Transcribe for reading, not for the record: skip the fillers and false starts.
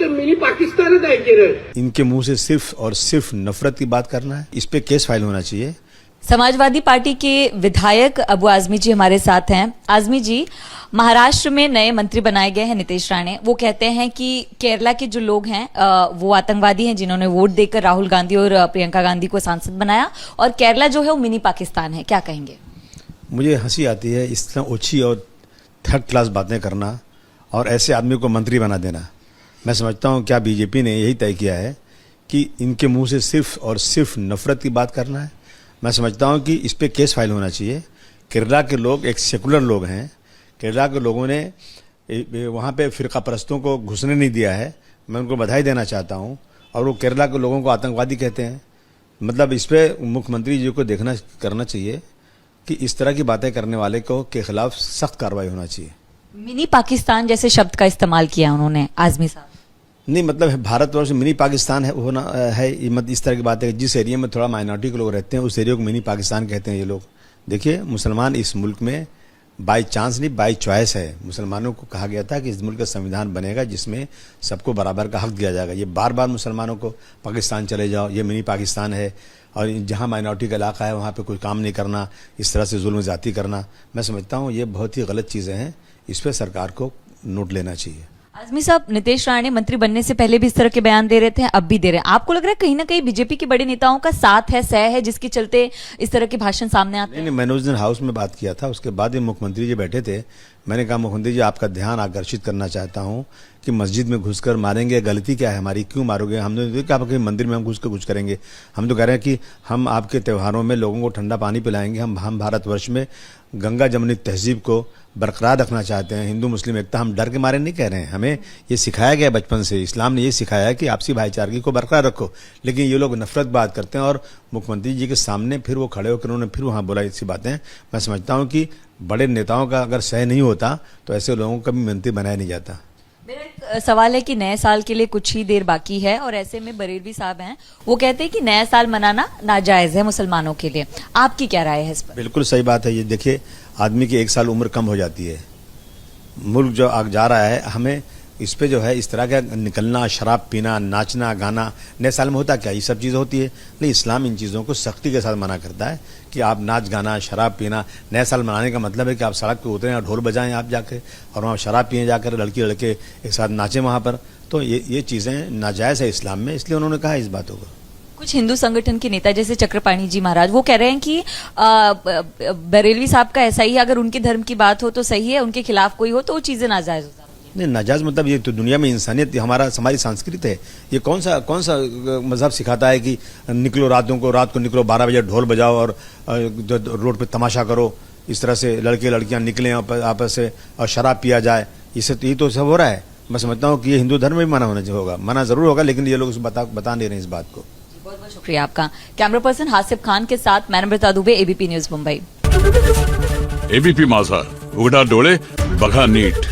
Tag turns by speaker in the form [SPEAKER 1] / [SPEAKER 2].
[SPEAKER 1] Mini Pakistan है केरल।
[SPEAKER 2] इनके मुंह से सिर्फ और सिर्फ नफरत की बात करना है, इस पे केस फाइल होना चाहिए।
[SPEAKER 3] समाजवादी पार्टी के विधायक अबू आजमी जी हमारे साथ हैं। आजमी जी, महाराष्ट्र में नए मंत्री बनाए गए हैं नीतीश राणे। वो कहते हैं कि केरला के जो लोग हैं वो आतंकवादी हैं जिन्होंने वोट देकर राहुल गांधी और प्रियंका गांधी को सांसद बनाया, और केरला जो है वो मिनी पाकिस्तान है। क्या कहेंगे?
[SPEAKER 2] मुझे हंसी आती है इस तरह ओछी और थर्ड क्लास बातें करना और ऐसे आदमी को मंत्री बना देना। मैं समझता हूँ क्या बीजेपी ने यही तय किया है कि इनके मुंह से सिर्फ और सिर्फ नफरत की बात करना है। मैं समझता हूँ कि इस पे केस फाइल होना चाहिए। केरला के लोग एक सेकुलर लोग हैं। केरला के लोगों ने वहाँ पे फिरका परस्तों को घुसने नहीं दिया है। मैं उनको बधाई देना चाहता हूँ। और वो केरला के लोगों को आतंकवादी कहते हैं। मतलब इस पे मुख्यमंत्री जी को देखना करना चाहिए कि इस तरह की बातें करने वाले को के खिलाफ सख्त कार्रवाई होना चाहिए।
[SPEAKER 3] मिनी पाकिस्तान जैसे शब्द का इस्तेमाल किया उन्होंने आजमी साहब।
[SPEAKER 2] नहीं, मतलब भारतवर्ष मिनी पाकिस्तान है होना है, इस तरह की बात है। जिस एरिया में थोड़ा माइनॉरिटी के लोग रहते हैं उस एरिया को मिनी पाकिस्तान कहते हैं ये लोग। देखिए, मुसलमान इस मुल्क में बाई चांस नहीं बाई चॉइस है। मुसलमानों को कहा गया था कि इस मुल्क का संविधान बनेगा जिसमें सबको बराबर का हक दिया जाएगा। ये बार बार मुसलमानों को पाकिस्तान चले जाओ, ये मिनी पाकिस्तान है, और जहाँ माइनॉरिटी का इलाका है वहाँ पे कोई काम नहीं करना, इस तरह से जुल्म ज़्यादती करना, मैं समझता हूँ ये बहुत ही गलत चीज़ें हैं। इस पर सरकार को नोट लेना चाहिए।
[SPEAKER 3] आजमी साहब, नीतीश राणे मंत्री बनने से पहले भी इस तरह के बयान दे रहे थे, अब भी दे रहे हैं। आपको लग रहा है कहीं ना कहीं बीजेपी के बड़े नेताओं का साथ है, सह है, जिसके चलते इस तरह के भाषण सामने आते हैं?
[SPEAKER 2] नहीं, मैंने उस दिन हाउस में बात किया था। उसके बाद ही मुख्यमंत्री जी बैठे थे। मैंने कहा, मुख्यमंत्री जी आपका ध्यान आकर्षित करना चाहता हूँ कि मस्जिद में घुसकर मारेंगे, गलती क्या है हमारी, क्यों मारोगे? हमने तो क्या आपके मंदिर में हम घुस कर कुछ करेंगे? हम तो कह रहे हैं कि हम आपके त्योहारों में लोगों को ठंडा पानी पिलाएंगे। हम भारतवर्ष में गंगा जमुनी तहजीब को बरकरार रखना चाहते हैं, हिंदू मुस्लिम एकता। हम डर के मारे नहीं कह रहे हैं। हमें ये सिखाया गया बचपन से, इस्लाम ने ये सिखाया है कि आपसी भाईचारगी को बरकरार रखो। लेकिन ये लोग नफरत बात करते हैं और मुख्यमंत्री जी के सामने फिर वो खड़े होकर उन्होंने फिर वहाँ बोला ऐसी बातें। मैं समझता हूँ कि बड़े नेताओं का अगर सह नहीं होता तो ऐसे लोगों को कभी मंत्री बनाया नहीं जाता।
[SPEAKER 3] मेरा एक सवाल है कि नए साल के लिए कुछ ही देर बाकी है और ऐसे में बरेलवी साहब हैं, वो कहते हैं कि नया साल मनाना नाजायज है मुसलमानों के लिए। आपकी क्या राय है इस पर?
[SPEAKER 2] बिल्कुल सही बात है। ये देखिए, आदमी की 1 साल उम्र कम हो जाती है। मुल्क जो आगे जा रहा है, हमें इस पे जो है इस तरह का निकलना, शराब पीना, नाचना गाना, नए साल में होता क्या? ये सब चीज़ें होती है। नहीं, इस्लाम इन चीज़ों को सख्ती के साथ मना करता है कि आप नाच गाना, शराब पीना। नए साल मनाने का मतलब है कि आप सड़क पे उतरें और ढोल बजाएं आप जाके, और वहाँ शराब पिए जाकर लड़की लड़के एक साथ नाचें वहाँ पर। तो ये चीज़ें नाजायज़ है इस्लाम में, इसलिए उन्होंने कहा इस बातों को।
[SPEAKER 3] कुछ हिंदू संगठन के नेता जैसे चक्रपाणी जी महाराज, वो कह रहे हैं कि बरेलवी साहब का ऐसा ही, अगर उनके धर्म की बात हो तो सही है, उनके खिलाफ कोई हो तो वो चीजें नाजायज हो जाती है।
[SPEAKER 2] नहीं, नाजायज मतलब ये तो दुनिया में इंसानियत, हमारी संस्कृति है। ये कौन सा मजहब सिखाता है कि निकलो रात को निकलो 12 बजे ढोल बजाओ और रोड पे तमाशा करो, इस तरह से लड़के लड़कियां निकलें आपस से और शराब पिया जाए? ये तो सब हो रहा है। मैं समझता हूँ कि ये हिंदू धर्म में भी मना जरूर होगा, लेकिन ये लोग बता नहीं रहे इस बात को।
[SPEAKER 3] बहुत बहुत शुक्रिया आपका। कैमरा पर्सन हासिफ खान के साथ मैं Namrata Dubey, ABP news Mumbai.
[SPEAKER 4] ABP Majha, उघडा डोळे बघा नीट।